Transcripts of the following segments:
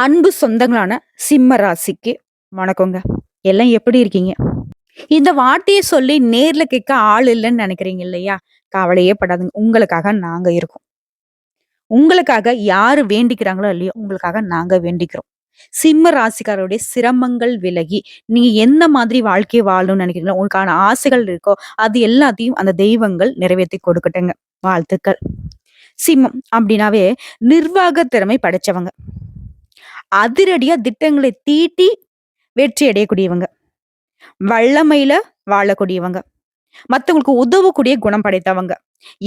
அன்பு சொந்தங்களான சிம்ம ராசிக்கு வணக்கங்க. எல்லாம் எப்படி இருக்கீங்க? இந்த வார்த்தைய சொல்லி நேர்ல கேட்க ஆள் இல்லன்னு நினைக்கிறீங்க இல்லையா? கவலையே படாதீங்க. உங்களுக்காக நாங்க இருக்கோம். உங்களுக்காக யாரு வேண்டிக்கிறாங்களோ இல்லையோ, உங்களுக்காக நாங்க வேண்டிக்கிறோம். சிம்ம ராசிக்காரருடைய சிரமங்கள் விலகி, நீங்க எந்த மாதிரி வாழ்க்கைய வாழணும்னு நினைக்கிறீங்களோ, உங்களுக்கான ஆசைகள் இருக்கோ, அது எல்லாத்தையும் அந்த தெய்வங்கள் நிறைவேத்தி கொடுக்கட்டுங்க. வாழ்த்துக்கள். சிம்மம் அப்படின்னாவே நிர்வாக திறமை படைச்சவங்க. அதிரடியா திட்டங்களை தீட்டி வெற்றி அடையக்கூடியவங்க. வல்லமையில வாழக்கூடியவங்க. மத்தவங்களுக்கு உதவக்கூடிய குணம் படைத்தவங்க.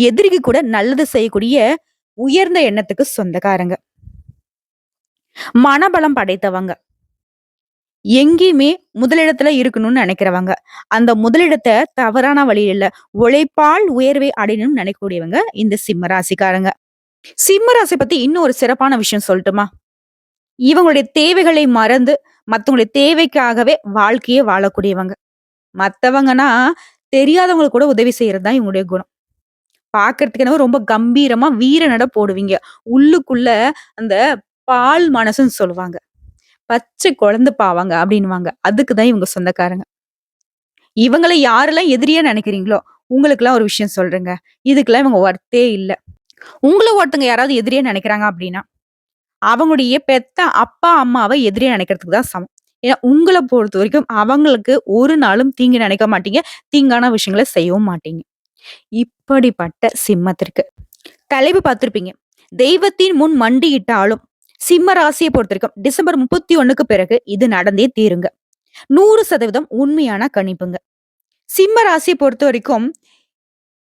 எதிரிக்கு கூட நல்லது செய்யக்கூடிய உயர்ந்த எண்ணத்துக்கு சொந்தக்காரங்க. மனபலம் படைத்தவங்க. எங்கேயுமே முதலிடத்துல இருக்கணும்னு நினைக்கிறவங்க. அந்த முதலிடத்த தவறான வழியில இல்ல, உழைப்பால் உயர்வை அடையணும்னு நினைக்கக்கூடியவங்க இந்த சிம்ம ராசிக்காரங்க. சிம்ம ராசி பத்தி இன்னும் ஒரு சிறப்பான விஷயம் சொல்லட்டுமா? இவங்களுடைய தேவைகளை மறந்து, மத்தவங்களுடைய தேவைக்காகவே வாழ்க்கையே வாழக்கூடியவங்க. மத்தவங்கன்னா, தெரியாதவங்களுக்கு கூட உதவி செய்றது தான் இவங்களுடைய குணம். பார்க்கறதுக்கு என்னவோ ரொம்ப கம்பீரமா வீர நட போடுவீங்க. உள்ளுக்குள்ள அந்த பால் மனசுன்னு சொல்லுவாங்க. பச்சை குழந்தை பாவாங்க அப்டின்னுவாங்க. அதுக்கு தான் இவங்க சொந்தக்காரங்க. இவங்கள யாரெல்லாம் எதிரியா நெனைக்கிறீங்களோ, உங்களுக்கெல்லாம் ஒரு விஷயம் சொல்றேங்க. இதுக்கெல்லாம் இவங்க ஒர்த்தே இல்ல. உங்கள ஒருத்தங்க யாராவது எதிரியா நெனைக்கிறாங்க அப்டின்னா, அவங்களுடைய பெத்த அப்பா, அம்மாவ எதிரியா நெனைக்கிறதுக்கு தான் சமம். ஏன்னா, உங்கள பொறுத்தவரைக்கும் அவங்களுக்கு ஒரு நாளும் தீங்கு நெனைக்க மாட்டீங்க. தீங்கான விஷயங்கள செய்யவும் மாட்டீங்க. இப்படிப்பட்ட சிம்மத்திற்கு தலைப்பு பார்த்திருப்பீங்க. தெய்வத்தின் முன் மண்டியிட்டாலும் சிம்ம ராசியை பொறுத்தவரைக்கும் டிசம்பர் 31க்கு பிறகு இது நடந்தே தீருங்க. 100% உண்மையான கணிப்புங்க. சிம்ம ராசியை பொறுத்தவரைக்கும்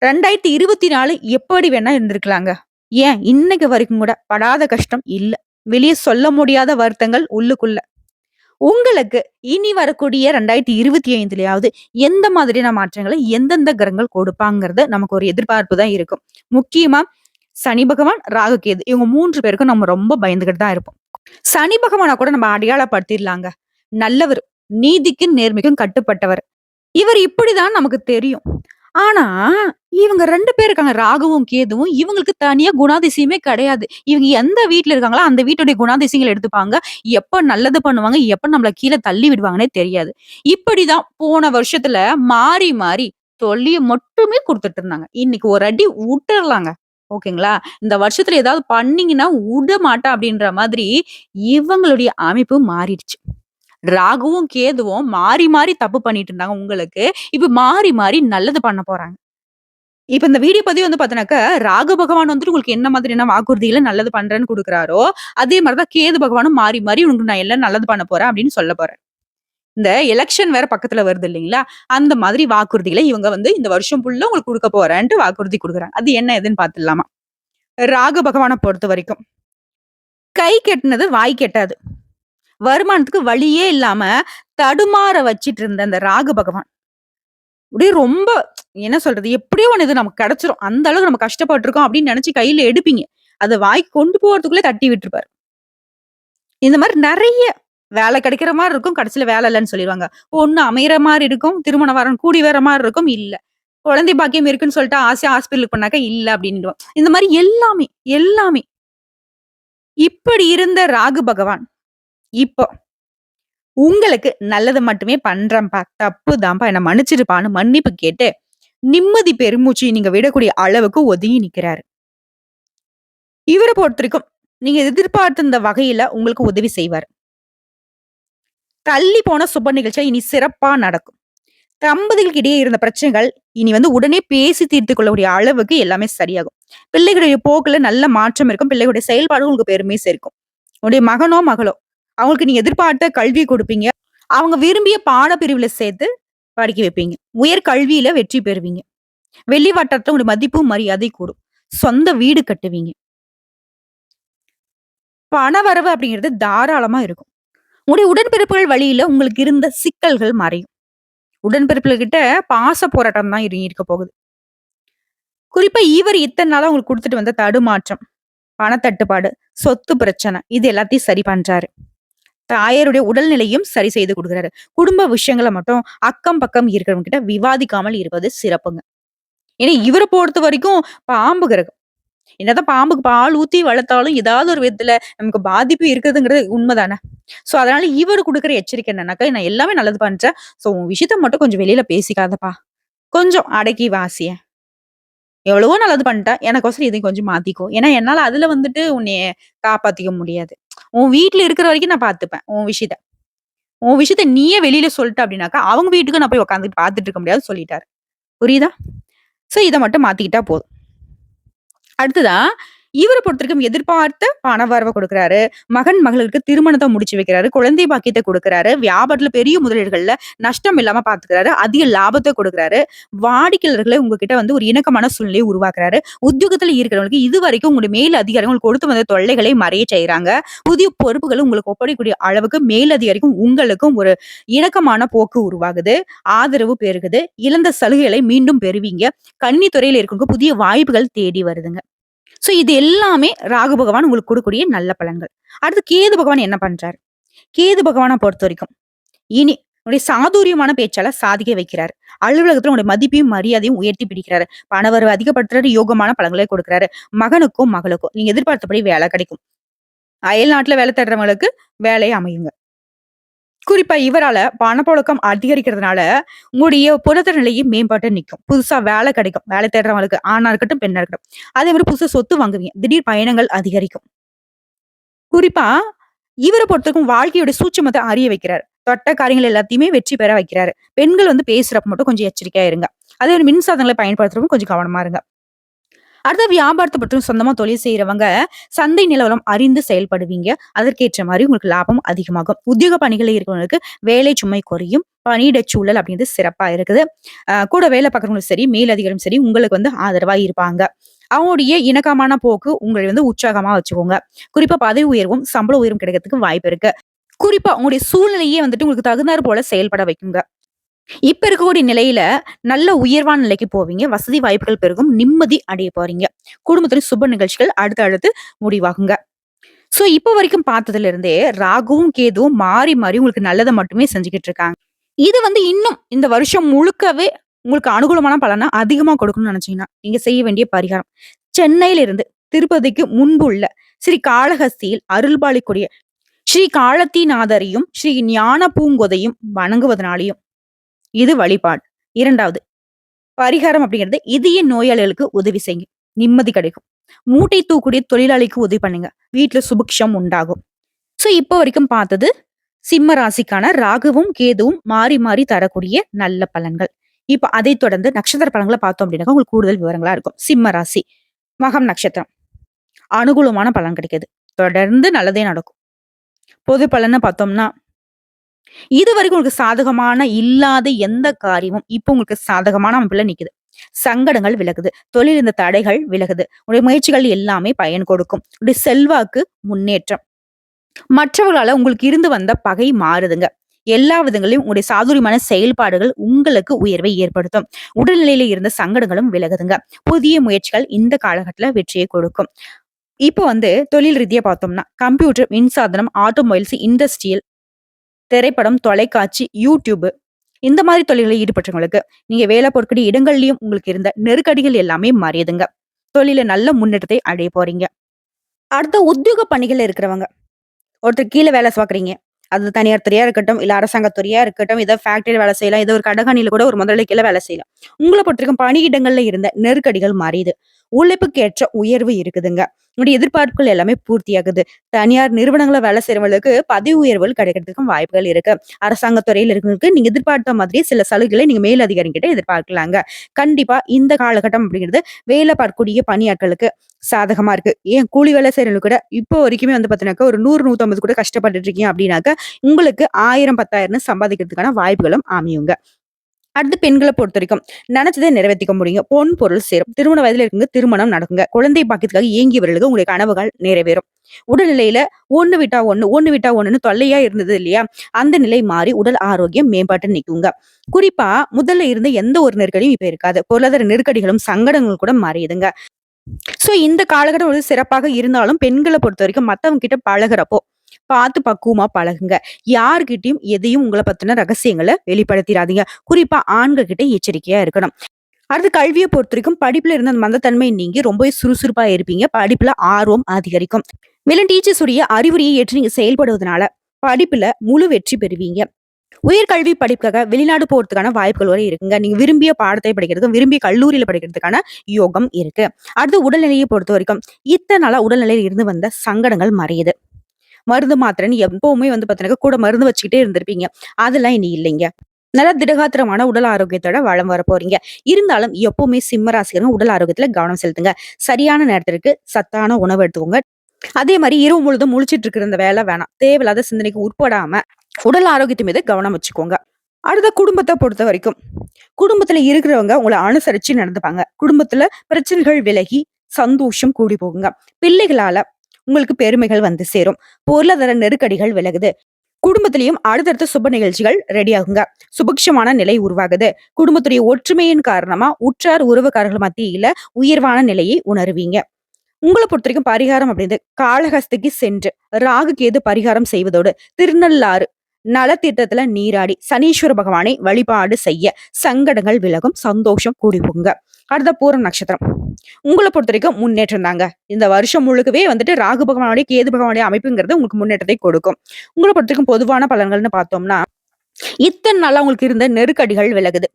2024 எப்படி வேணா இருந்திருக்கலாங்க. ஏன் இன்னைக்கு வரைக்கும் கூட படாத கஷ்டம் இல்ல. வெளிய சொல்ல முடியாத வருத்தங்கள் உள்ளுக்குள்ள. உங்களுக்கு இனி வரக்கூடிய 2025லயாவது எந்த மாதிரியான மாற்றங்களை எந்தெந்த கிரகங்கள் கொடுப்பாங்கிறது நமக்கு ஒரு எதிர்பார்ப்பு தான் இருக்கும். முக்கியமா சனி பகவான், ராகு, கேது இவங்க 3 பேருக்கும் நம்ம ரொம்ப பயந்துகிட்டு தான் இருப்போம். சனி பகவான கூட நம்ம அடையாளப்படுத்திடலாங்க. நல்லவர், நீதிக்கும் நேர்மைக்கும் கட்டுப்பட்டவர். இவர் இப்படிதான் நமக்கு தெரியும். ஆனா, இவங்க 2 பேர் இருக்காங்க. ராகுவும், கேதுவும் இவங்களுக்கு தனியா குணாதிசயமே கிடையாது. இவங்க எந்த வீட்ல இருக்காங்களோ, அந்த வீட்டுடைய குணாதிசயங்கள் எடுத்துப்பாங்க. எப்ப நல்லது பண்ணுவாங்க, எப்ப நம்மள கீழ தள்ளி விடுவாங்கன்னே தெரியாது. இப்படிதான் போன வருஷத்துல மாறி, மாறி தொல்லைய மட்டுமே குடுத்துட்டு இருந்தாங்க. இன்னைக்கு ஒரு அடி வுட்டுறலாங்க. ஓகேங்களா? இந்த வருஷத்துல ஏதாவது பண்ணீங்கன்னா, வுடமாட்டேன் அப்படின்ற மாதிரி இவங்களுடைய அமைப்பு மாறிடுச்சு. ராகுவும், கேதுவும் மாறி, மாறி தப்பு பண்ணிட்டு இருந்தாங்க உங்களுக்கு. இப்ப மாறி, மாறி நல்லது பண்ண போறாங்க. இப்ப இந்த வீடியோ பதிவு வந்து பார்த்தீனாக்கா, ராகு பகவான் வந்துட்டு உங்களுக்கு என்ன மாதிரியான வாக்குறுதிகள நல்லது பண்றேன்னு குடுக்குறாரோ, அதே மாரி தான் கேது பகவானும் மாறி, மாறி உனக்கு நான் எல்லாம் நல்லது பண்ண போறேன் அப்படின்னு சொல்ல போறாரு. இந்த எலக்ஷன் வேற பக்கத்துல வருது இல்லைங்களா? அந்த மாதிரி வாக்குறுதிகள இவங்க வந்து இந்த வருஷம் ஃபுல்லா உங்களுக்கு குடுக்க போறேன்ட்டு வாக்குறுதி குடுக்குறாங்க. அது என்ன ஏதுன்னு பார்த்துடலாமா? ராகு பகவான பொறுத்தவரைக்கும், கை கெட்டுனது வாய் கெட்டாது. வருமானத்துக்கு வழியே இல்லாம தடுமாற வச்சிட்டு இருந்த அந்த ராகு பகவான், அப்படியே ரொம்ப என்ன சொல்றது? எப்படியோ ஒண்ணு இது நமக்கு கிடைச்சிரும். அந்த அளவுக்கு நம்ம கஷ்டப்பட்டுருக்கோம் அப்படின்னு நெனச்சு கையில எடுப்பீங்க. அத வாய்க்கு கொண்டு போறதுக்குள்ள தட்டி விட்டுருப்பாரு. இந்த மாரி நெறைய வேலை கிடைக்கிற மாரி இருக்கும். கடைசியில வேலை இல்லன்னு சொல்லிருவாங்க. பொண்ணு அமையற மாரி இருக்கும். திருமண வரன் கூடி வர மாரி இருக்கும். இல்ல. குழந்தை பாக்கியம் இருக்குன்னு சொல்லிட்டு ஆசையா ஹாஸ்பிட்டலுக்கு போனாக்கா இல்ல அப்படின்டுவான். இந்த மாரி எல்லாமே, எல்லாமே. இப்படி இருந்த ராகு பகவான், இப்போ உங்களுக்கு நல்லது மட்டுமே பண்றேன்ப்பா. தப்புதான்ப்பா. என்ன மன்னிச்சிடுப்பான்னு மன்னிப்பு கேட்டு, நிம்மதி பெருமூச்சு நீங்க விடக்கூடிய அளவுக்கு ஒதுங்கி நிக்கிறாரு. இவர பொறுத்தவரைக்கும், நீங்க எதிர்பார்த்திருந்த வகையில உங்களுக்கு உதவி செய்வாரு. தள்ளி போன சுப நிகழ்ச்சியா இனி சிறப்பா நடக்கும். தம்பதிகளுக்கு இடையே இருந்த பிரச்சனைகள், இனி வந்து உடனே பேசி தீர்த்துக் கொள்ளக்கூடிய அளவுக்கு எல்லாமே சரியாகும். பிள்ளைகளுடைய போக்குல நல்ல மாற்றம் இருக்கும். பிள்ளைகளுடைய செயல்பாடு உங்களுக்கு பெருமை சேர்க்கும். உங்களுடைய மகனோ, மகளோ அவங்களுக்கு நீங்க எதிர்பார்த்த கல்வி குடுப்பீங்க. அவங்க விரும்பிய பாடப்பிரிவுல சேர்த்து படிக்க வைப்பீங்க. உயர் கல்வியில வெற்றி பெறுவீங்க. வெளி வட்டாரத்துல உங்களுடைய மதிப்பு, மரியாதை கூடும். சொந்த வீடு கட்டுவீங்க. பணவரவு அப்படிங்கிறது தாராளமா இருக்கும். உங்களுடைய உடன்பிறப்புகள் வழியில உங்களுக்கு இருந்த சிக்கல்கள் மறையும். உடன்பிறப்புகள் கிட்ட பாச போராட்டம் தான் இருக்க போகுது. குறிப்பா இவர் இத்தன நாளா உங்களுக்கு குடுத்துட்டு வந்த தடுமாற்றம், பணத்தட்டுப்பாடு, சொத்து பிரச்சனை இது எல்லாத்தையும் சரி பண்றாரு. தாயாருடைய உடல்நிலையும் சரி செய்து குடுக்குறாரு. குடும்ப விஷயங்கள மட்டும் அக்கம் பக்கம் இருக்கிறவங்க கிட்ட விவாதிக்காமல் இருப்பது சிறப்புங்க. ஏன்னா இவர பொறுத்தவரைக்கும் பாம்பு கிரகம். என்னதான் பாம்புக்கு பால் ஊத்தி வளர்த்தாலும், ஏதாவது ஒரு விதத்துல நமக்கு பாதிப்பு இருக்குதுங்கிறது உண்மதானே. சோ, அதனால இவரு குடுக்குற எச்சரிக்கை என்னன்னாக்கா, "நான் எல்லாமே நல்லது பண்றேன். சோ, உன் விஷயத்த மட்டும் கொஞ்சம் வெளியில பேசிக்காதப்பா. கொஞ்சம் அடக்கி வாசியேன். எவ்வளவோ நல்லது பண்ணிட்ட. எனக்கோசரம் இதையும் கொஞ்சம் மாத்திக்கோ. ஏன்னா, என்னால அதுல வந்துட்டு உன்னைய காப்பாத்திக்க முடியாது. உன் வீட்ல இருக்கிற வரைக்கும் நான் பார்த்துப்பேன், உன் விஷயத்த. உன் விஷயத்த நீயே வெளியில சொல்ட்ட அப்டின்னாக்கா, அவங்க வீட்டுக்கு நான் போய் உட்கார்ந்துட்டு பார்த்துட்டு இருக்க முடியாதுன்னு" சொல்லிட்டாரு. புரியுதா? சோ, இத மட்டும் மாத்திக்கிட்டா போதும். அடுத்ததா, இவர பொறுத்தவரைக்கும் எதிர்பார்த்த பண வரவ குடுக்குறாரு. மகன், மகளுக்கு திருமணத்த முடிச்சு வைக்கிறாரு. குழந்தை பாக்கியத்த குடுக்குறாரு. வியாபாரத்துல பெரிய முதலீடுகள்ல நஷ்டம் இல்லாம பார்த்துக்கிறாரு. அதிக லாபத்த குடுக்குறாரு. வாடிக்கையாளர்கள உங்ககிட்ட வந்து ஒரு இணக்கமான சூழ்நிலைய உருவாக்குறாரு. உத்தியோகத்துல இருக்கிறவங்களுக்கு இதுவரைக்கும் உங்களுடைய மேல் அதிகாரிகள் உங்களுக்கு கொடுத்து வந்த தொல்லைகளை மறைய செய்றாங்க. புதிய பொறுப்புகள் உங்களுக்கு ஒப்படைக்கக்கூடிய அளவுக்கு மேல் அதிகாரிக்கும் உங்களுக்கும் ஒரு இணக்கமான போக்கு உருவாகுது. ஆதரவு பெருகுது. இழந்த சலுகைகளை மீண்டும் பெறுவீங்க. கணினி துறையில இருக்கவங்க புதிய வாய்ப்புகள் தேடி வருதுங்க. சோ இது எல்லாமே ராகு பகவான் உங்களுக்கு குடுக்கக்கூடிய நல்ல பலன்கள். அடுத்து கேது பகவான் என்ன பண்றாரு? கேது பகவான பொறுத்தவரைக்கும், இனி உன்னுடைய சாதுரியமான பேச்சால சாதிக்க வைக்கிறாரு. அலுவலகத்துல உங்களுடைய மதிப்பையும், மரியாதையும் உயர்த்தி பிடிக்கிறாரு. பணவரவு அதிகப்படுத்துறாரு, யோகமான பலன்களை கொடுக்கிறாரு. மகனுக்கும், மகளுக்கும் நீங்க எதிர்பார்த்தபடி வேலை கிடைக்கும். அயல் நாட்டுல வேலை தேடுறவங்களுக்கு வேலை அமையுங்க. குறிப்பா இவரால பணப்புழக்கம் அதிகரிக்கிறதுனால, உங்களுடைய பொருளாதார நிலையும் மேம்பட்டு நிக்கும். புதுசா வேலை கிடைக்கும். வேலை தேடுறவங்களுக்கு ஆணா இருக்கட்டும், பெண்ணா இருக்கட்டும். அதே மாரி புதுசா சொத்து வாங்குவீங்க. திடீர் பயணங்கள் அதிகரிக்கும். குறிப்பா இவர பொறுத்தவரைக்கும் வாழ்க்கையோட சூட்சுமத்த அறிய வைக்கிறாரு. தொட்ட காரியங்கள் எல்லாத்தையுமே வெற்றி பெற வைக்கிறாரு. பெண்கள் வந்து பேசுறப்ப மட்டும் கொஞ்சம் எச்சரிக்கையா இருங்க. அதே மாரி மின்சாதனங்கள பயன்படுத்துறப்ப கொஞ்சம் கவனமா இருங்க. அடுத்த வியாபாரத்த பற்றும் சொந்தமா தொழில் செய்றவங்க, சந்தை நிலவரம் அறிந்து செயல்படுவீங்க. அதற்கேற்ற மாரி உங்களுக்கு லாபம் அதிகமாகும். உத்தியோக பணிகள்ல இருக்கிறவங்களுக்கு வேலை சுமை குறையும். பணியிடச் சூழல் அப்படின்றது சிறப்பா இருக்குது. கூட வேலை பார்க்குறவங்களும் சரி, மேலதிகாரியும் சரி, உங்களுக்கு வந்து ஆதரவா இருப்பாங்க. அவங்களுடைய இணக்கமான போக்கு உங்களை வந்து உற்சாகமா வச்சுக்கோங்க. குறிப்பா பதவி உயர்வும், சம்பள உயர்வும் கிடைக்கிறதுக்கு வாய்ப்பு இருக்கு. குறிப்பா உங்களுடைய சூழ்நிலையே வந்துட்டு உங்களுக்கு தகுந்தாற் போல செயல்பட வைக்குங்க. இப்ப இருக்கக்கூடிய நிலையில நல்ல உயர்வான நிலைக்கு போவீங்க. வசதி வாய்ப்புகள் பெருகும். நிம்மதி அடைய போறீங்க. குடும்பத்துல சுப நிகழ்ச்சிகள் அடுத்து முடிவாகுங்க. சோ, இப்ப வரைக்கும் பார்த்ததுல இருந்தே ராகுவும், கேதுவும் மாறி, மாறி உங்களுக்கு நல்லத மட்டுமே செஞ்சுகிட்டு இருக்காங்க. இது வந்து இன்னும் இந்த வருஷம் முழுக்கவே உங்களுக்கு அனுகூலமான பலன அதிகமா கொடுக்கணும்னு நினைச்சீங்கன்னா, நீங்க செய்ய வேண்டிய பரிகாரம். சென்னையில இருந்து திருப்பதிக்கு முன்புள்ள ஸ்ரீ காளஹஸ்தியில் அருள்பாலிக்கூடிய ஸ்ரீ காளத்திநாதரையும், ஸ்ரீ ஞான பூங்கொதையும் வணங்குவதனாலயும் இது வழிபாடு. 2வது பரிகாரம் அப்படிங்கிறது இதய நோயாளிகளுக்கு உதவி செய்யுங்க. நிம்மதி கிடைக்கும். மூட்டை தூக்கக்கூடிய தொழிலாளிக்கு உதவி பண்ணுங்க. வீட்ல சுபிக்ஷம் உண்டாகும். சோ, இப்ப வரைக்கும் பார்த்தது சிம்ம ராசிக்கான ராகுவும், கேதுவும் மாறி, மாறி தரக்கூடிய நல்ல பலன்கள். இப்ப அதைத் தொடர்ந்து நட்சத்திர பலன்கள பார்த்தோம் அப்படின்னாக்கா, உங்களுக்கு கூடுதல் விவரங்களா இருக்கும். சிம்ம ராசி, மகம் நட்சத்திரம். அனுகூலமான பலன் கிடைக்குது. தொடர்ந்து நல்லதே நடக்கும். பொது பலன்னு பார்த்தோம்னா, இதுவரைக்கும் உங்களுக்கு சாதகமான இல்லாத எந்த காரியமும் இப்ப உங்களுக்கு சாதகமான அமைப்புல நிக்குது. சங்கடங்கள் விலகுது. தொழில் இந்த தடைகள் விலகுது. உங்களுடைய முயற்சிகள் எல்லாமே பயன் கொடுக்கும். உங்களுடைய செல்வாக்கு முன்னேற்றம். மற்றவர்களால உங்களுக்கு இருந்து வந்த பகை மாறுதுங்க. எல்லா விதங்களிலும் உங்களுடைய சாதுரியமான செயல்பாடுகள் உங்களுக்கு உயர்வை ஏற்படுத்தும். உடல்நிலையில இருந்த சங்கடங்களும் விலகுதுங்க. புதிய முயற்சிகள் இந்த காலகட்டத்துல வெற்றியை கொடுக்கும். இப்போ வந்து தொழில் ரீதியா பார்த்தோம்னா, கம்ப்யூட்டர், மின்சாதனம், ஆட்டோமொபைல்ஸ், இண்டஸ்ட்ரியல், திரைப்படம், தொலைக்காட்சி, யூடியூப் இந்த மாதிரி தொழில்களில் ஈடுபட்டவங்களுக்கு நீங்க வேலை பார்க்கக்கூடிய இடங்கள்லயும் உங்களுக்கு இருந்த நெருக்கடிகள் எல்லாமே மாறியதுங்க. தொழில நல்ல முன்னேற்றத்தை அடைய போறீங்க. அடுத்த உத்தியோக பணிகள்ல இருக்கிறவங்க ஒருத்தர் கீழ வேலை பார்க்குறீங்க. அது தனியார் துறையா இருக்கட்டும், இல்ல அரசாங்க துறையா இருக்கட்டும், ஏதோ ஃபேக்டரில வேலை செய்யலாம். ஏதோ ஒரு கடகாணியில கூட ஒரு முதலாளி கீழ வேலை செய்யலாம். உங்கள பொறுத்தவரைக்கும் பணியிடங்கள்ல இருந்த நெருக்கடிகள் மாறியது. உழைப்புக்கேற்ற உயர்வு இருக்குதுங்க. உங்களுடைய எதிர்பார்ப்புகள் எல்லாமே பூர்த்தியாகுது. தனியார் நிறுவனங்கள்ல வேலை செய்றவங்களுக்கு பதவி உயர்வுகள் கிடைக்கிறதுக்கும் வாய்ப்புகள் இருக்கு. அரசாங்க துறையில இருக்கிறவங்களுக்கு நீங்க எதிர்பார்த்த மாதிரியே சில சலுகைகளை நீங்க மேல் அதிகாரி கிட்ட எதிர்பார்க்கலாங்க. கண்டிப்பா இந்த காலகட்டம் அப்படிங்கிறது வேலை பார்க்கக்கூடிய பணியாட்களுக்கு சாதகமா இருக்கு. ஏன் கூலி வேலை செய்றவங்களுக்கு கூட இப்போ வரைக்குமே வந்து பார்த்தீங்கன்னாக்கா, ஒரு 100, 150 கூட கஷ்டப்பட்டுட்டு இருக்கீங்க அப்படின்னாக்க, உங்களுக்கு 1000, 10,000ன்னு சம்பாதிக்கிறதுக்கான வாய்ப்புகளும் அமையுங்க. அடுத்து பெண்கள பொறுத்தவரைக்கும், நினைச்சத நிறைவேத்திக்க முடியுங்க. பொன், பொருள் சேரும். திருமண வயதில இருக்கவங்க திருமணம் நடக்குங்க. குழந்தை பாக்கியத்துக்காக ஏங்கியவர்களுக்கு உங்களுடைய கனவுகள் நிறைவேறும். உடல்நிலையில ஒண்ணு விட்டா ஒண்ணு, ஒண்ணு விட்டா ஒண்ணுன்னு தொல்லையா இருந்தது இல்லையா? அந்த நிலை மாறி உடல் ஆரோக்கியம் மேம்பட்டு நிக்குங்க. குறிப்பா முதல்ல இருந்த எந்த ஒரு நெருக்கடியும் இப்ப இருக்காது. பொருளாதார நெருக்கடிகளும், சங்கடங்களும் கூட மாறியதுங்க. சோ, இந்த காலகட்டம் வந்து சிறப்பாக இருந்தாலும், பெண்கள பொறுத்தவரைக்கும் மத்தவங்க கிட்ட பழகுறப்போ, பார்த்து பக்குவமா பழகுங்க. யார்கிட்டயும் எதையும் உங்கள பத்தின ரகசியங்கள வெளிப்படுத்திறாதீங்க. குறிப்பா ஆண்கள் கிட்ட எச்சரிக்கையா இருக்கணும். அடுத்து கல்விய பொறுத்தவரைக்கும் படிப்புல இருந்த அந்த மந்தத்தன்மை நீங்கி ரொம்பவே சுறுசுறுப்பா இருப்பீங்க. படிப்புல ஆர்வம் அதிகரிக்கும். மேலும் டீச்சர்ஸ் உடைய அறிவுரையை ஏற்று நீங்க செயல்படுவதனால படிப்புல முழு வெற்றி பெறுவீங்க. உயர்கல்வி படிப்புக்காக வெளிநாடு போறதுக்கான வாய்ப்புகள் வரை இருக்குங்க. நீங்க விரும்பிய பாடத்தை படிக்கிறதுக்கும், விரும்பிய கல்லூரியில படிக்கிறதுக்கான யோகம் இருக்கு. அடுத்து உடல்நிலையை பொறுத்தவரைக்கும், இத்தன நாளா உடல்நிலையில இருந்து வந்த சங்கடங்கள் மறையுது. மருந்து மாத்திரைன்னு எப்பவுமே வந்து பார்த்தீங்கன்னா, கூட மருந்து வச்சுக்கிட்டே இருந்திருப்பீங்க. அதெல்லாம் இனி இல்லைங்க. நல்லா திடகாத்திரமான உடல் ஆரோக்கியத்தோட வலம் வர போறீங்க. இருந்தாலும் எப்பவுமே சிம்ம ராசிக்காரங்க உடல் ஆரோக்கியத்துல கவனம் செலுத்துங்க. சரியான நேரத்திற்கு சத்தான உணவு எடுத்துக்கோங்க. அதே மாரி இரவு முழுதும் முழிச்சிட்டு இருக்கிற இந்த வேலை வேணாம். தேவையில்லாத சிந்தனைக்கு உட்படாம உடல் ஆரோக்கியத்து மீது கவனம் வச்சுக்கோங்க. அடுத்த குடும்பத்த பொறுத்தவரைக்கும், குடும்பத்துல இருக்கிறவங்க உங்கள அனுசரிச்சு நடந்துப்பாங்க. குடும்பத்துல பிரச்சனைகள் விலகி சந்தோஷம் கூடி போகுங்க. பிள்ளைகளால உங்களுக்கு பெருமைகள் வந்து சேரும். பொருளாதார நெருக்கடிகள் விலகுது. குடும்பத்திலயும் அடுத்தடுத்த சுப நிகழ்ச்சிகள் ரெடி ஆகுங்க. சுபிக்ஷமான நிலை உருவாகுது. குடும்பத்துடைய ஒற்றுமையின் காரணமா உற்றார் உறவுக்காரர்கள் மத்தியில உயர்வான நிலையை உணருவீங்க. உங்கள பொறுத்தவரைக்கும் பரிகாரம் அப்படின்றது காளஹஸ்திக்கு சென்று ராகு கேது பரிகாரம் செய்வதோடு திருநள்ளாறு நலத்தீர்த்தத்துல நீராடி சனீஸ்வர பகவானை வழிபாடு செய்ய சங்கடங்கள் விலகும், சந்தோஷம் கூடி போகுங்க. அடுத்த பூரம் நட்சத்திரம். உங்கள பொறுத்தவரைக்கும் முன்னேற்றம் தாங்க. இந்த வருஷம் முழுக்கவே வந்துட்டு ராகு பகவானுடைய கேது பகவானுடைய அமைப்புங்கிறது உங்களுக்கு முன்னேற்றத்தை கொடுக்கும். உங்கள பொறுத்தவரைக்கும் பொதுவான பலன்கள்னு பார்த்தோம்னா, இத்தனை நாளா உங்களுக்கு இருந்த நெருக்கடிகள் விலகுது.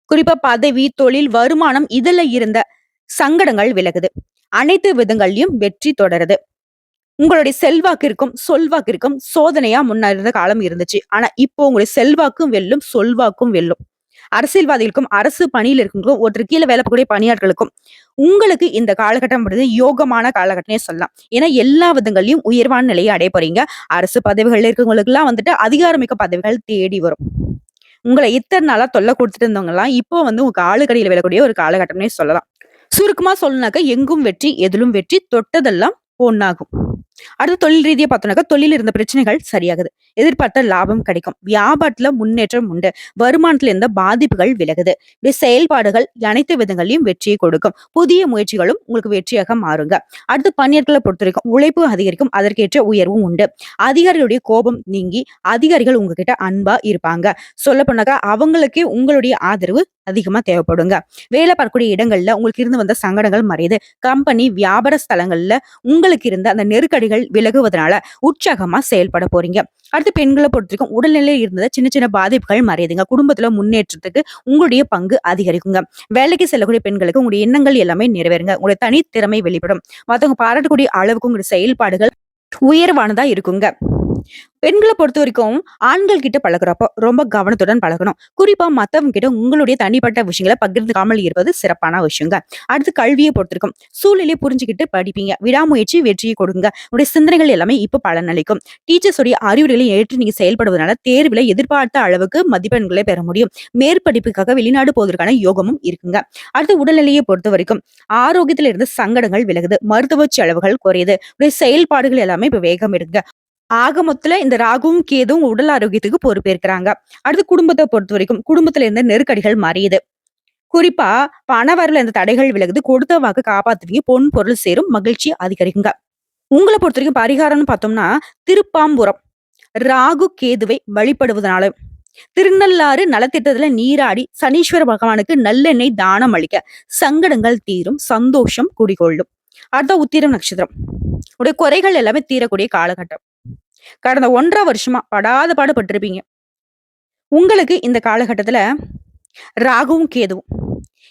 குறிப்பா பதவி, தொழில், வருமானம் இதுல இருந்த சங்கடங்கள் விலகுது. அனைத்து விதங்கள்லயும் வெற்றி தொடருது. உங்களுடைய செல்வாக்கிற்கும் சொல்வாக்கிற்கும் சோதனையா முன்ன இருந்த காலம் இருந்துச்சு. ஆனா இப்போ உங்களுடைய செல்வாக்கும் வெல்லும், சொல்வாக்கும் வெல்லும். அரசியல்வாதிகளுக்கும் அரசு பணியில் இருக்கவங்களுக்கும் ஒருத்தர் கீழே வேலை பார்க்கக்கூடிய பணியாட்களுக்கும் உங்களுக்கு இந்த காலகட்டம் யோகமான காலகட்டமே சொல்லலாம். ஏன்னா எல்லா விதங்களையும் உயர்வான நிலையை அடைய போறீங்க. அரசு பதவிகள்ல இருக்கவங்களுக்கு எல்லாம் வந்துட்டு அதிகாரமிக்க பதவிகள் தேடி வரும். உங்களை இத்தனை நாளா தொல்லை கொடுத்துட்டு இருந்தவங்க எல்லாம் இப்போ வந்து உங்க ஆளுக்கடியில விழக்கூடிய ஒரு காலகட்டம்னே சொல்லலாம். சுருக்கமா சொல்லனாக்க எங்கும் வெற்றி, எதிலும் வெற்றி, தொட்டதெல்லாம் பொன்னாகும். அடுத்து தொழில் ரீதியா பார்த்தோம்னாக்கா தொழில் இருந்த பிரச்சனைகள் சரியாகுது. எதிர்பார்த்த லாபம் கிடைக்கும். வியாபாரத்துல முன்னேற்றம் உண்டு. வருமானத்துல இருந்த பாதிப்புகள் விலகுது. இப்படி செயல்பாடுகள் அனைத்து விதங்களையும் வெற்றியை கொடுக்கும். புதிய முயற்சிகளும் உங்களுக்கு வெற்றியாக மாறுங்க. அடுத்து பணியாட்களை பொறுத்த வரைக்கும் உழைப்பு அதிகரிக்கும். அதற்கேற்ற உயர்வும் உண்டு. அதிகாரிகளுடைய கோபம் நீங்கி அதிகாரிகள் உங்ககிட்ட அன்பா இருப்பாங்க. சொல்ல போனாக்கா அவங்களுக்கே உங்களுடைய ஆதரவு அதிகமா தேவைப்படுங்க. வேலை பார்க்கக்கூடிய இடங்கள்ல உங்களுக்கு இருந்து வந்த சங்கடங்கள் மறையுது. கம்பெனி வியாபார ஸ்தலங்கள்ல உங்களுக்கு இருந்த அந்த நெருக்கடிகள் விலகுவதனால உற்சாகமா செயல்பட போறீங்க. அடுத்து பெண்களை பொறுத்திருக்கும் உடல்நிலையில் இருந்த சின்ன சின்ன பாதிப்புகள் மறையுதுங்க. குடும்பத்துல முன்னேற்றத்துக்கு உங்களுடைய பங்கு அதிகரிக்குங்க. வேலைக்கு செல்லக்கூடிய பெண்களுக்கு உங்களுடைய எண்ணங்கள் எல்லாமே நிறைவேறுங்க. உங்களுடைய தனித்திறமை வெளிப்படும். மத்தவங்க பாராட்டக்கூடிய அளவுக்கு உங்களுடைய செயல்பாடுகள் உயர்வானதா இருக்குங்க. பெண்களை பொறுத்த வரைக்கும் ஆண்கள் கிட்ட பழகுறப்போ ரொம்ப கவனத்துடன் பழகணும். குறிப்பா மத்தவங்க கிட்ட உங்களுடைய தனிப்பட்ட விஷயங்களை பகிர்ந்துக்காமல் இருப்பது சிறப்பான விஷயங்க. அடுத்து கல்வியை பொறுத்திருக்கும் சூழ்நிலையை புரிஞ்சுக்கிட்டு படிப்பீங்க. விடாமுயற்சி வெற்றியை கொடுங்க. உங்களுடைய சிந்தனைகள் எல்லாமே இப்ப பலனளிக்கும். டீச்சர்ஸ் உடைய அறிவுரைகளை ஏற்று நீங்க செயல்படுவதனால தேர்வுல எதிர்பார்த்த அளவுக்கு மதிப்பெண்களை பெற முடியும். மேற்படிப்புக்காக வெளிநாடு போவதற்கான யோகமும் இருக்குங்க. அடுத்து உடல்நிலையை பொறுத்த வரைக்கும் ஆரோக்கியத்துல இருந்து சங்கடங்கள் விலகுது. மருத்துவ செலவுகள் குறையுது. உடைய செயல்பாடுகள் எல்லாமே இப்ப வேகம் எடுங்க. ஆக மொத்தத்துல இந்த ராகுவும் கேதுவும் உடல் ஆரோக்கியத்துக்கு பொறுப்பேற்கிறாங்க. அடுத்து குடும்பத்தை பொறுத்த வரைக்கும் குடும்பத்துல இருந்த நெருக்கடிகள் மறையுது. குறிப்பா பண வரல இந்த தடைகள் விலகுது. கொடுத்த வாக்கு காப்பாத்துவீங்க. பொன் பொருள் சேரும். மகிழ்ச்சி அதிகரிக்குங்க. உங்களை பொறுத்த வரைக்கும் பரிகாரம்னு பார்த்தோம்னா திருப்பாம்புரம் ராகு கேதுவை வழிபடுவதனால திருநள்ளாறு நலத்திட்டத்துல நீராடி சனீஸ்வர பகவானுக்கு நல்லெண்ணெய் தானம் அளிக்க சங்கடங்கள் தீரும். சந்தோஷம் குடிகொள்ளும். அடுத்த உத்திரம் நட்சத்திரம் உடைய குறைகள் எல்லாமே தீரக்கூடிய காலகட்டம். கடந்த 1.5 வருஷமா படாத பாடுபட்டிருப்பீங்க. உங்களுக்கு இந்த காலகட்டத்துல ராகுவும் கேதுவும்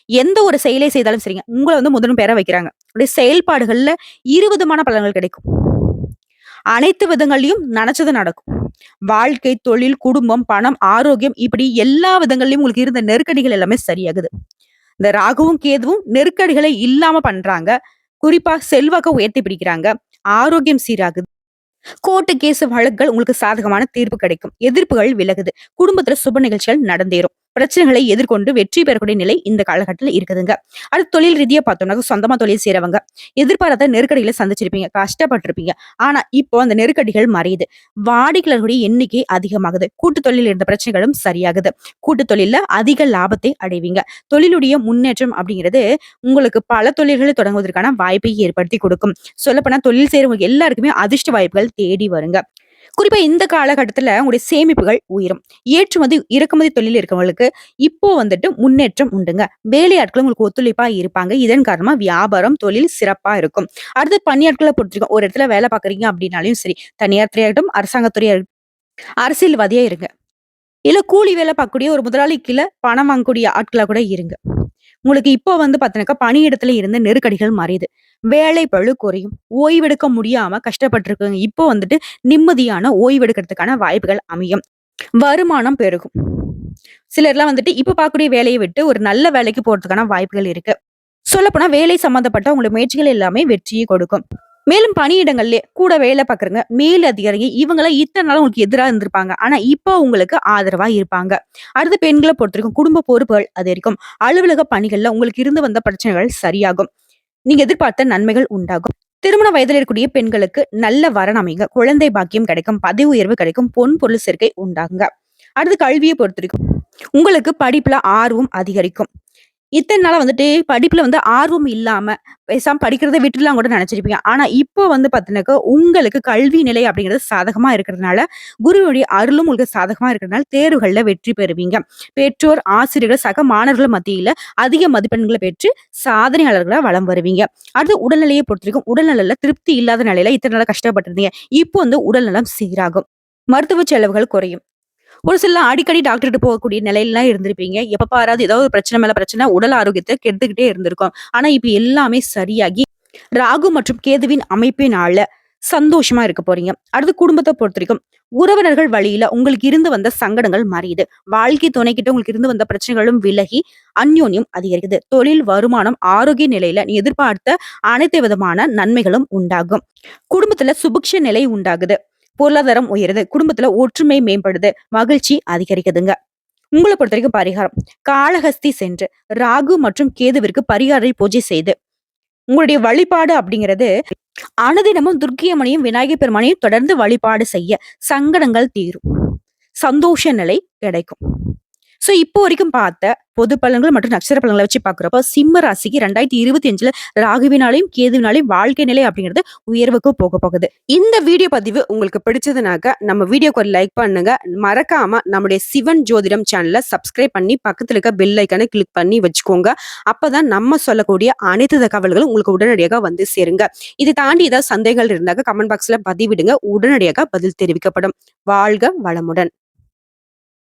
எந்த ஒரு செயலை செய்தாலும் சரிங்க உங்களை வந்து முதலும் பெற வைக்கிறாங்க. உடைய செயல்பாடுகள்ல 2 விதமான பலன்கள் கிடைக்கும். அனைத்து விதங்கள்லயும் நினைச்சது நடக்கும். வாழ்க்கை, தொழில், குடும்பம், பணம், ஆரோக்கியம் இப்படி எல்லா விதங்கள்லயும் உங்களுக்கு இருந்த நெருக்கடிகள் எல்லாமே சரியாகுது. இந்த ராகுவும் கேதுவும் நெருக்கடிகளை இல்லாம பண்றாங்க. குறிப்பா செல்வாக்க உயர்த்தி பிடிக்கிறாங்க. ஆரோக்கியம் சீராகுது. கோர்ட்டு கேஸ் வழக்குகள் உங்களுக்கு சாதகமான தீர்ப்பு கிடைக்கும். எதிர்ப்புகள் விலகுது. குடும்பத்துல சுப நிகழ்ச்சிகள் நடந்தேறும். பிரச்சனைகளை எதிர்கொண்டு வெற்றி பெறக்கூடிய நிலை இந்த காலகட்டத்தில் இருக்குதுங்க. அடுத்து தொழில் ரீதியா பார்த்தோம்னா சொந்தமா தொழில் செய்யறவங்க எதிர்பாராத நெருக்கடிகளை சந்திச்சிருப்பீங்க. கஷ்டப்பட்டிருப்பீங்க. ஆனா இப்போ அந்த நெருக்கடிகள் மறையுது. வாடிக்கையாளர்களுடைய எண்ணிக்கை அதிகமாகுது. கூட்டு தொழில் இருந்த பிரச்சனைகளும் சரியாகுது. கூட்டு தொழில அதிக லாபத்தை அடைவீங்க. தொழிலுடைய முன்னேற்றம் அப்படிங்கிறது உங்களுக்கு பல தொழில்களை தொடங்குவதற்கான வாய்ப்பை ஏற்படுத்தி கொடுக்கும். சொல்லப்போனா தொழில் செய்யறவங்க எல்லாருக்குமே அதிர்ஷ்ட வாய்ப்புகள் தேடி வருங்க. குறிப்பா இந்த காலகட்டத்துல உங்களுடைய சேமிப்புகள் உயரும். ஏற்றுமதி, இறக்குமதி தொழில் இருக்கவங்களுக்கு இப்போ வந்துட்டு முன்னேற்றம் உண்டுங்க. வேலையாட்கள் உங்களுக்கு ஒத்துழைப்பா இருப்பாங்க. இதன் காரணமா வியாபாரம், தொழில் சிறப்பா இருக்கும். அடுத்து பணியாட்கள பொறுத்தவரைக்கும் ஒரு இடத்துல வேலை பார்க்குறீங்க அப்படின்னாலும் சரி, தனியார் துறையாகட்டும், அரசாங்கத் துறையா அரசியல்வாதியா இருங்க. இல்ல கூலி வேலை பார்க்கக்கூடிய ஒரு முதலாளி கீழ பணம் வாங்கக்கூடிய ஆட்களா கூட இருங்க. உங்களுக்கு இப்போ வந்து பார்த்தீங்கன்னாக்கா, பணியிடத்துல இருந்த நெருக்கடிகள் மறையுது. வேலை பளு குறையும். ஓய்வெடுக்க முடியாம கஷ்டப்பட்டுருக்கவங்க இப்போ வந்துட்டு நிம்மதியான ஓய்வெடுக்கிறதுக்கான வாய்ப்புகள் அமையும். வருமானம் பெருகும். சிலர்லாம் வந்துட்டு இப்ப பார்க்கக்கூடிய வேலைய விட்டு ஒரு நல்ல வேலைக்கு போறதுக்கான வாய்ப்புகள் இருக்கு. சொல்லப்போனா வேலை சம்பந்தப்பட்ட உங்களுடைய முயற்சிகள் எல்லாமே வெற்றியை கொடுக்கும். மேலும் பணியிடங்கள்லயே கூட வேலை பார்க்குறவங்க, மேல் அதிகாரி இவங்கலாம் இத்தன நாள் உங்களுக்கு எதிரா இருந்திருப்பாங்க. ஆனா, இப்போ உங்களுக்கு ஆதரவா இருப்பாங்க. அடுத்து பெண்கள பொறுத்தவரைக்கும் குடும்ப பொறுப்புகள் அதிகரிக்கும். அலுவலக பணிகள்ல உங்களுக்கு இருந்து வந்த பிரச்சனைகள் சரியாகும். நீங்க எதிர்பார்த்த நன்மைகள் உண்டாகும். திருமண வயதில் இருக்கக்கூடிய பெண்களுக்கு நல்ல வரன் அமைங்க. குழந்தை பாக்கியம் கிடைக்கும். பதவி உயர்வு கிடைக்கும். பொன் பொருள் சேர்க்கை உண்டாகுங்க. அடுத்து கல்வியை பொறுத்தவரைக்கும் உங்களுக்கு படிப்புல ஆர்வம் அதிகரிக்கும். இத்தன நாளா வந்துட்டு படிப்புல வந்து ஆர்வம் இல்லாம, பேசாம படிக்கிறத விட்டுடலாம் கூட நெனச்சிருப்பீங்க. ஆனா, இப்போ வந்து பாத்தீங்கன்னாக்கா, உங்களுக்கு கல்வி நிலை அப்படிங்கிறது சாதகமா இருக்கிறதுனால, குருவுடைய அருளும் உங்களுக்கு சாதகமா இருக்கிறதுனால, தேர்வுகள்ல வெற்றி பெறுவீங்க. பெற்றோர், ஆசிரியர்கள், சக மாணவர்கள் மத்தியில அதிக மதிப்பெண்கள பெற்று சாதனையாளர்களா வலம் வருவீங்க. அடுத்து உடல்நிலையை பொறுத்தவரைக்கும், உடல்நலையில திருப்தி இல்லாத நிலையில இத்தன நாளா கஷ்டப்பட்டுருந்தீங்க. இப்போ வந்து உடல்நலம் சீராகும். மருத்துவ செலவுகள் குறையும். ஒரு சிலர் அடிக்கடி டாக்டர்கிட்ட போகக்கூடிய நிலையிலலாம் இருந்திருப்பீங்க. எப்ப பாராது ஏதாவது ஒரு பிரச்சனை மேல பிரச்சனை, உடல் ஆரோக்கியத்த கெடுத்துக்கிட்டே இருந்திருக்கும். ஆனா, இப்ப எல்லாமே சரியாகி, ராகு மற்றும் கேதுவின் அமைப்பினால சந்தோஷமா இருக்க போறீங்க. அடுத்து குடும்பத்த பொறுத்தவரைக்கும், உறவினர்கள் வழியில உங்களுக்கு இருந்து வந்த சங்கடங்கள் மறையுது. வாழ்க்கை துணைக்கிட்ட உங்களுக்கு இருந்து வந்த பிரச்சனைகளும் விலகி, அந்யோன்யம் அதிகரிக்குது. தொழில், வருமானம், ஆரோக்கிய நிலையில நீ எதிர்பார்த்த அனைத்து விதமான நன்மைகளும் உண்டாகும். குடும்பத்துல சுபிக்ஷ நிலை உண்டாகுது. பொருளாதாரம் உயருது. குடும்பத்துல ஒற்றுமை மேம்படுது. மகிழ்ச்சி அதிகரிக்குதுங்க. உங்கள பொறுத்தவரைக்கும் பரிகாரம். காளஹஸ்தி சென்று ராகு மற்றும் கேதுவிற்கு பரிகார பூஜை செய்து உங்களுடைய வழிபாடு அப்படிங்கிறது அனுதினமும் துர்க்கியம்மனையும் விநாயகர் பெருமானையும் தொடர்ந்து வழிபாடு செய்ய சங்கடங்கள் தீரும். சந்தோஷ நிலை கிடைக்கும். சோ இப்போ வரைக்கும் பார்த்த பொது பலன்கள் மற்றும் நட்சத்திர பலன்களை வச்சு பாக்குறப்ப சிம்ம ராசிக்கு 2025ல ராகுவினாலையும் கேதுவினாலையும் வாழ்க்கை நிலை அப்படிங்கிறது உயர்வுக்கு போக போகுது. இந்த வீடியோ பதிவு உங்களுக்கு பிடிச்சதுனாக்க நம்ம வீடியோக்கு ஒரு லைக் பண்ணுங்க. மறக்காம நம்முடைய சிவன் ஜோதிடம் சேனலை சப்ஸ்கிரைப் பண்ணி பக்கத்துல இருக்க பெல் ஐக்கானை கிளிக் பண்ணி வச்சுக்கோங்க. அப்பதான் நம்ம சொல்லக்கூடிய அனைத்து தகவல்களும் உங்களுக்கு உடனடியாக வந்து சேருங்க. இதை தாண்டி ஏதாவது சந்தேகங்கள் இருந்தாக்க கமெண்ட் பாக்ஸ்ல பதிவிடுங்க. உடனடியாக பதில் தெரிவிக்கப்படும். வாழ்க வளமுடன்.